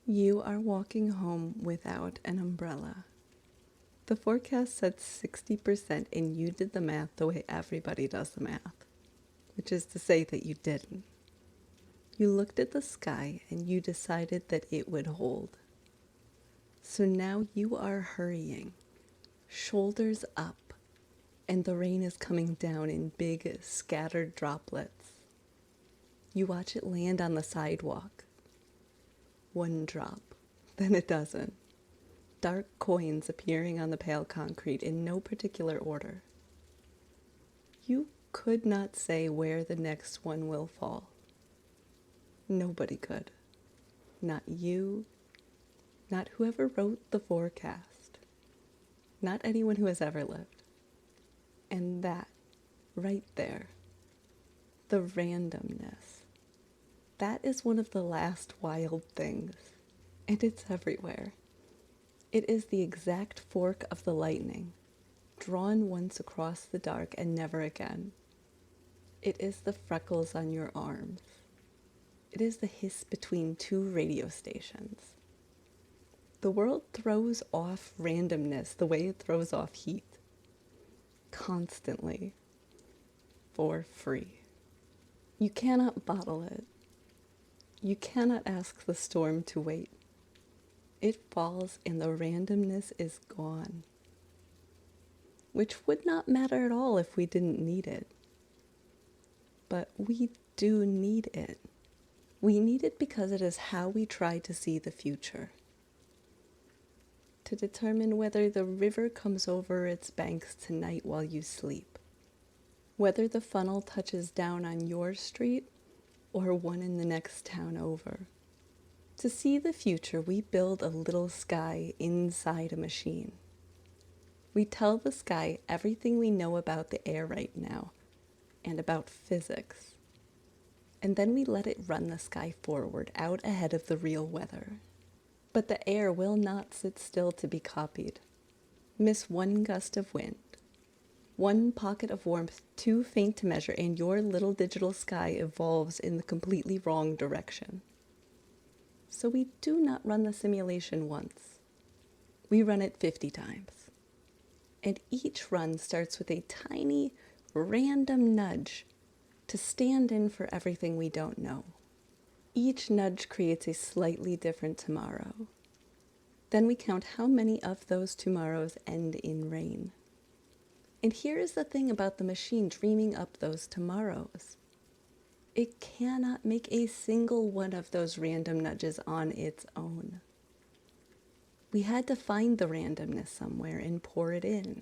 You are walking home without an umbrella. The forecast said 60% and you did the math the way everybody does the math, which is to say that you didn't. You looked at the sky and you decided that it would hold. So now you are hurrying, shoulders up, and the rain is coming down in big, scattered droplets. You watch it land on the sidewalk. One drop, then a dozen. Dark coins appearing on the pale concrete in no particular order. You could not say where the next one will fall. Nobody could. Not you, not whoever wrote the forecast, not anyone who has ever lived. And that, right there, the randomness, that is one of the last wild things, and it's everywhere. It is the exact fork of the lightning, drawn once across the dark and never again. It is the freckles on your arms. It is the hiss between two radio stations. The world throws off randomness the way it throws off heat. Constantly. For free. You cannot bottle it. You cannot ask the storm to wait. It falls and the randomness is gone. Which would not matter at all if we didn't need it. But we do need it. We need it because it is how we try to see the future. To determine whether the river comes over its banks tonight while you sleep. Whether the funnel touches down on your street or one in the next town over. To see the future, we build a little sky inside a machine. We tell the sky everything we know about the air right now and about physics. And then we let it run the sky forward out ahead of the real weather. But the air will not sit still to be copied. Miss one gust of wind, one pocket of warmth too faint to measure, and your little digital sky evolves in the completely wrong direction. So we do not run the simulation once. We run it 50 times. And each run starts with a tiny, random nudge to stand in for everything we don't know. Each nudge creates a slightly different tomorrow. Then we count how many of those tomorrows end in rain. And here is the thing about the machine dreaming up those tomorrows. It cannot make a single one of those random nudges on its own. We had to find the randomness somewhere and pour it in.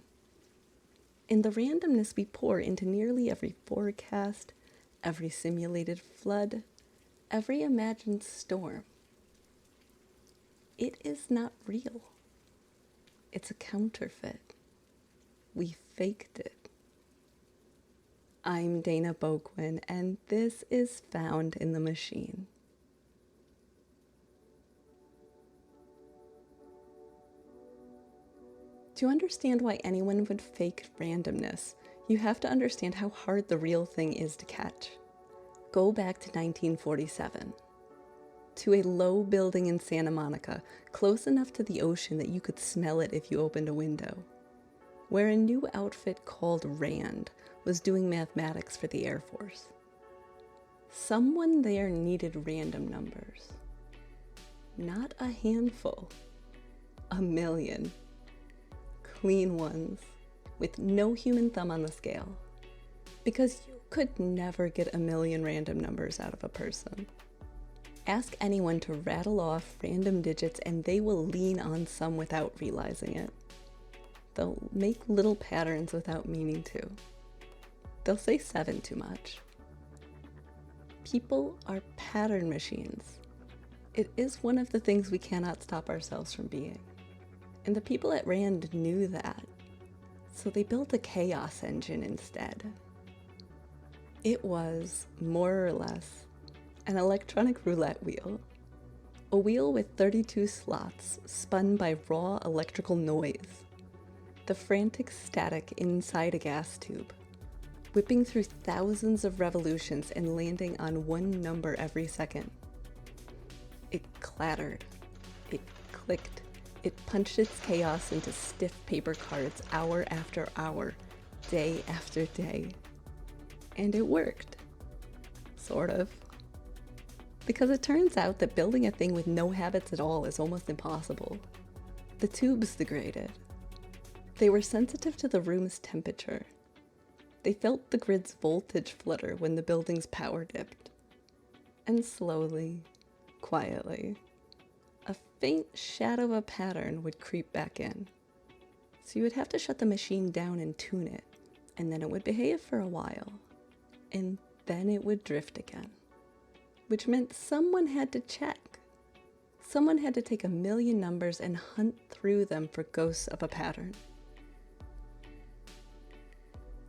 And the randomness we pour into nearly every forecast, every simulated flood, every imagined storm. It is not real. It's a counterfeit. We faked it. I'm Dana Boquin, and this is Found in the Machine. To understand why anyone would fake randomness, you have to understand how hard the real thing is to catch. Go back to 1947, to a low building in Santa Monica, close enough to the ocean that you could smell it if you opened a window, where a new outfit called RAND was doing mathematics for the Air Force. Someone there needed random numbers. Not a handful, 1,000,000. Clean ones, with no human thumb on the scale. Because you could never get 1,000,000 random numbers out of a person. Ask anyone to rattle off random digits and they will lean on some without realizing it. They'll make little patterns without meaning to. They'll say 7 too much. People are pattern machines. It is one of the things we cannot stop ourselves from being. And the people at RAND knew that. So they built a chaos engine instead. It was, more or less, an electronic roulette wheel. A wheel with 32 slots spun by raw electrical noise. The frantic static inside a gas tube, whipping through thousands of revolutions and landing on one number every second. It clattered, clicked, it punched its chaos into stiff paper cards hour after hour, day after day. And it worked. Sort of. Because it turns out that building a thing with no habits at all is almost impossible. The tubes degraded. They were sensitive to the room's temperature. They felt the grid's voltage flutter when the building's power dipped. And slowly, quietly, a faint shadow of a pattern would creep back in. So you would have to shut the machine down and tune it, and then it would behave for a while. And then it would drift again. Which meant someone had to check. Someone had to take a million numbers and hunt through them for ghosts of a pattern.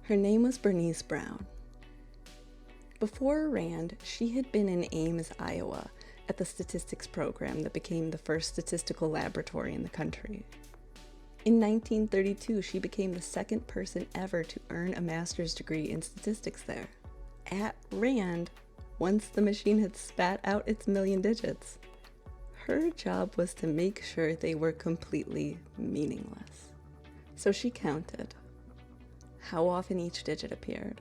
Her name was Bernice Brown. Before Rand, she had been in Ames, Iowa, at the statistics program that became the first statistical laboratory in the country. In 1932, she became the second person ever to earn a master's degree in statistics there. At Rand, once the machine had spat out its million digits, her job was to make sure they were completely meaningless. So she counted how often each digit appeared,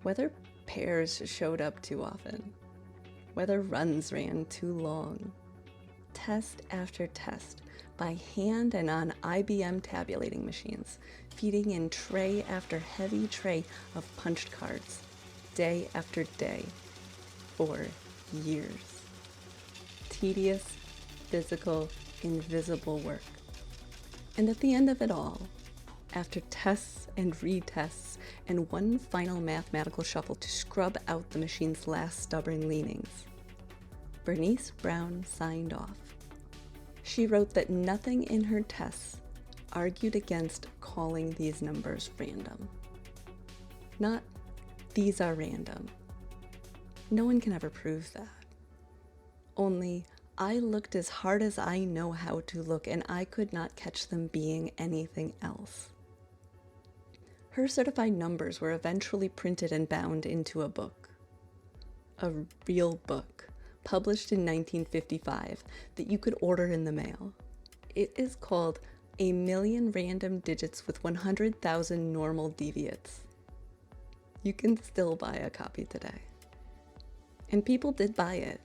whether pairs showed up too often, whether runs ran too long. Test after test, by hand and on IBM tabulating machines, feeding in tray after heavy tray of punched cards, day after day, for years. Tedious, physical, invisible work. And at the end of it all, after tests and retests and one final mathematical shuffle to scrub out the machine's last stubborn leanings, Bernice Brown signed off. She wrote that nothing in her tests argued against calling these numbers random. Not, these are random. No one can ever prove that. Only, I looked as hard as I know how to look, and I could not catch them being anything else. Her certified numbers were eventually printed and bound into a book. A real book, published in 1955, that you could order in the mail. It is called A Million Random Digits with 100,000 Normal Deviates. You can still buy a copy today. And people did buy it.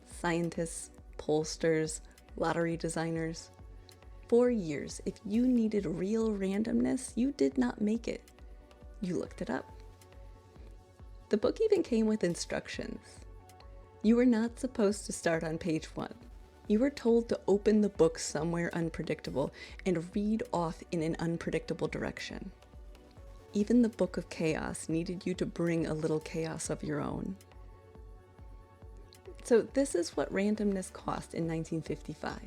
Scientists, pollsters, lottery designers. For years, if you needed real randomness, you did not make it. You looked it up. The book even came with instructions. You were not supposed to start on page 1. You were told to open the book somewhere unpredictable and read off in an unpredictable direction. Even the Book of Chaos needed you to bring a little chaos of your own. So this is what randomness cost in 1955.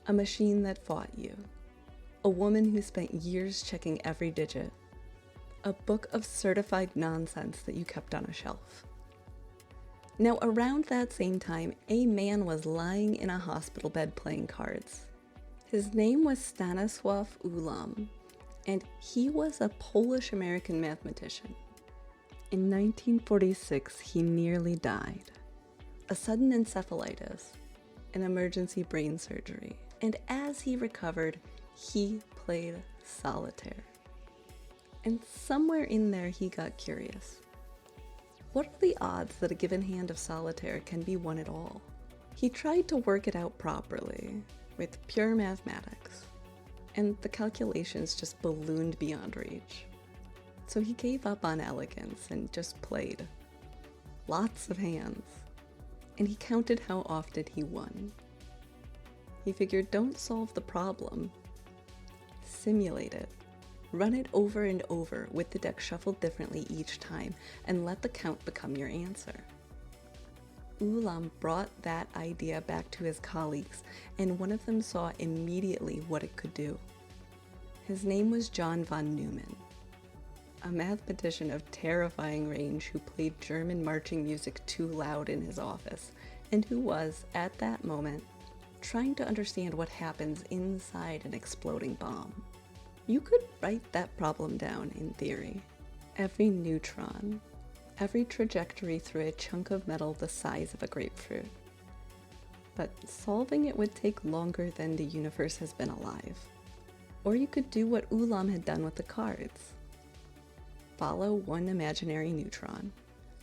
A machine that fought you. A woman who spent years checking every digit. A book of certified nonsense that you kept on a shelf. Now, around that same time, a man was lying in a hospital bed playing cards. His name was Stanisław Ulam, and he was a Polish-American mathematician. In 1946, he nearly died. A sudden encephalitis, an emergency brain surgery, and as he recovered, he played solitaire. And somewhere in there, he got curious. What are the odds that a given hand of solitaire can be won at all? He tried to work it out properly, with pure mathematics, and the calculations just ballooned beyond reach. So he gave up on elegance and just played. Lots of hands. And he counted how often he won. He figured, don't solve the problem. Simulate it. Run it over and over with the deck shuffled differently each time, and let the count become your answer. Ulam brought that idea back to his colleagues, and one of them saw immediately what it could do. His name was John von Neumann, a mathematician of terrifying range who played German marching music too loud in his office, and who was, at that moment, trying to understand what happens inside an exploding bomb. You could write that problem down in theory. Every neutron, every trajectory through a chunk of metal the size of a grapefruit. but solving it would take longer than the universe has been alive. Or you could do what Ulam had done with the cards. Follow one imaginary neutron.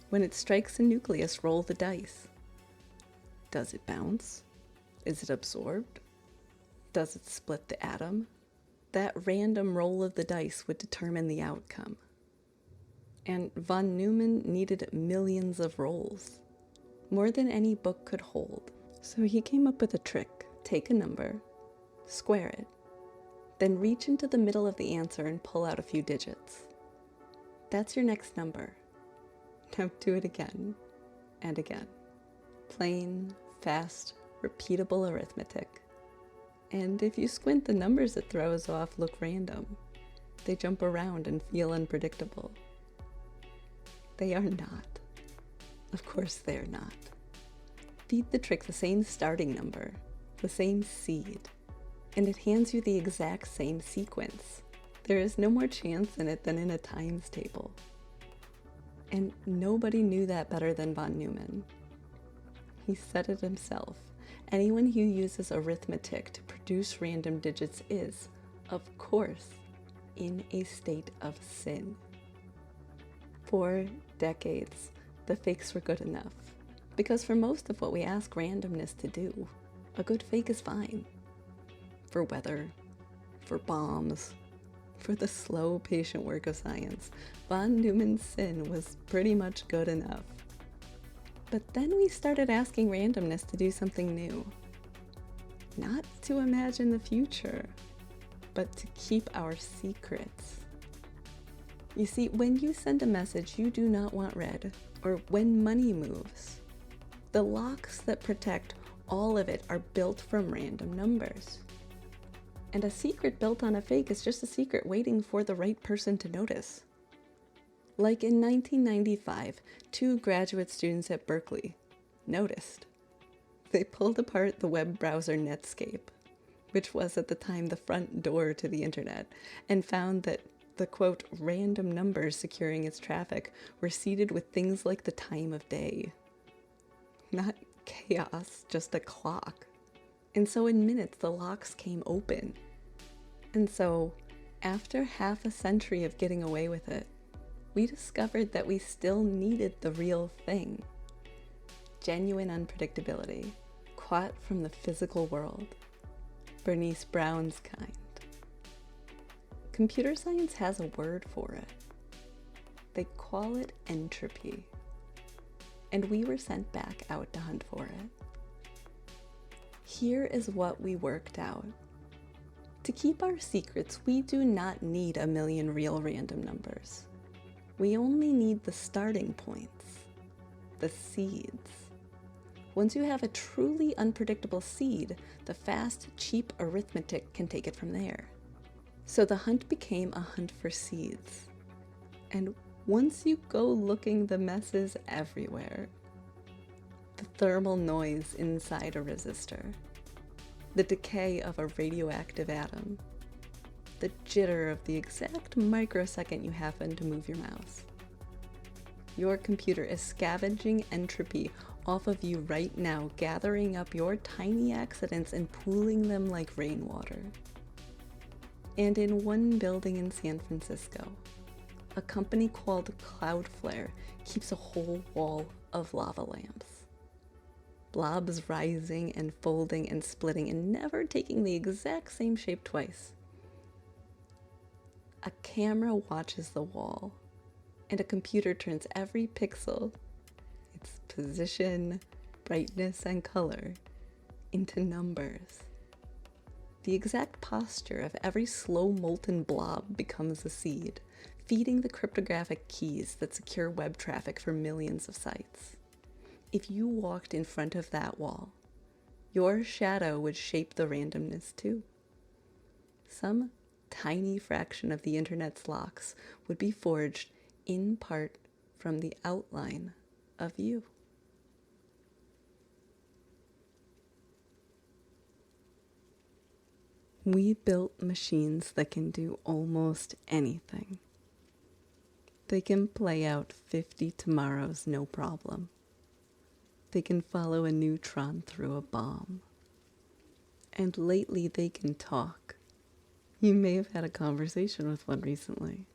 When it strikes a nucleus, roll the dice. Does it bounce? Is it absorbed? Does it split the atom? That random roll of the dice would determine the outcome. And von Neumann needed millions of rolls, more than any book could hold. So he came up with a trick. Take a number, square it, then reach into the middle of the answer and pull out a few digits. That's your next number. Now do it again and again. Plain, fast, repeatable arithmetic. And if you squint, the numbers it throws off look random. They jump around and feel unpredictable. They are not. Of course they are not. Feed the trick the same starting number, the same seed, and it hands you the exact same sequence. There is no more chance in it than in a times table. And nobody knew that better than von Neumann. He said it himself. Anyone who uses arithmetic to produce random digits is, of course, in a state of sin. For decades, the fakes were good enough, because for most of what we ask randomness to do, a good fake is fine. For weather, for bombs, for the slow, patient work of science, von Neumann's sin was pretty much good enough. But then we started asking randomness to do something new. Not to imagine the future, but to keep our secrets. You see, when you send a message you do not want read, or when money moves, the locks that protect all of it are built from random numbers. And a secret built on a fake is just a secret waiting for the right person to notice. Like in 1995, 2 graduate students at Berkeley noticed. They pulled apart the web browser Netscape, which was at the time the front door to the internet, and found that the, quote, random numbers securing its traffic were seeded with things like the time of day. Not chaos, just a clock. And so in minutes, the locks came open. And so, after half a century of getting away with it, we discovered that we still needed the real thing. Genuine unpredictability, caught from the physical world. Bernice Brown's kind. Computer science has a word for it. They call it entropy. And we were sent back out to hunt for it. Here is what we worked out. To keep our secrets, we do not need a million real random numbers. We only need the starting points, the seeds. Once you have a truly unpredictable seed, the fast, cheap arithmetic can take it from there. So the hunt became a hunt for seeds. And once you go looking, the mess is everywhere. The thermal noise inside a resistor, the decay of a radioactive atom, the jitter of the exact microsecond you happen to move your mouse. Your computer is scavenging entropy off of you right now, gathering up your tiny accidents and pooling them like rainwater. And in one building in San Francisco, a company called Cloudflare keeps a whole wall of lava lamps. Blobs rising and folding and splitting and never taking the exact same shape twice. A camera watches the wall, and a computer turns every pixel, its position, brightness, and color, into numbers. The exact posture of every slow molten blob becomes a seed, feeding the cryptographic keys that secure web traffic for millions of sites. If you walked in front of that wall, your shadow would shape the randomness too. Some tiny fraction of the internet's locks would be forged in part from the outline of you. We built machines that can do almost anything. They can play out 50 tomorrows, no problem. They can follow a neutron through a bomb. And lately they can talk. You may have had a conversation with one recently.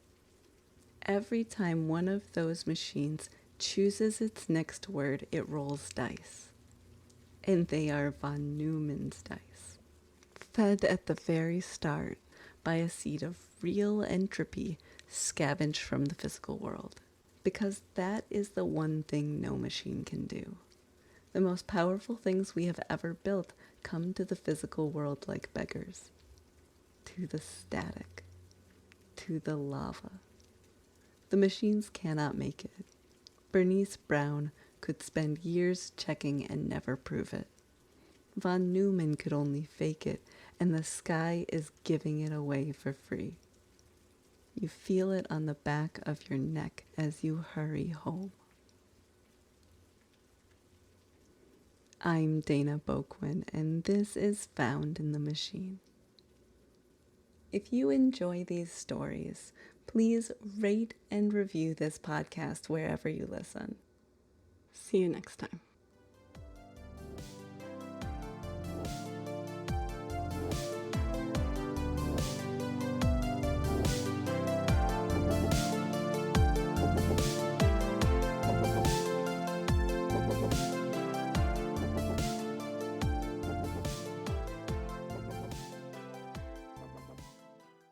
Every time one of those machines chooses its next word, it rolls dice. And they are von Neumann's dice, fed at the very start by a seed of real entropy scavenged from the physical world. Because that is the one thing no machine can do. The most powerful things we have ever built come to the physical world like beggars. To the static. To the lava. The machines cannot make it. Bernice Brown could spend years checking and never prove it. Von Neumann could only fake it, and the sky is giving it away for free. You feel it on the back of your neck as you hurry home. I'm Dana Boquin, and this is Found in the Machine. If you enjoy these stories, please rate and review this podcast wherever you listen. See you next time.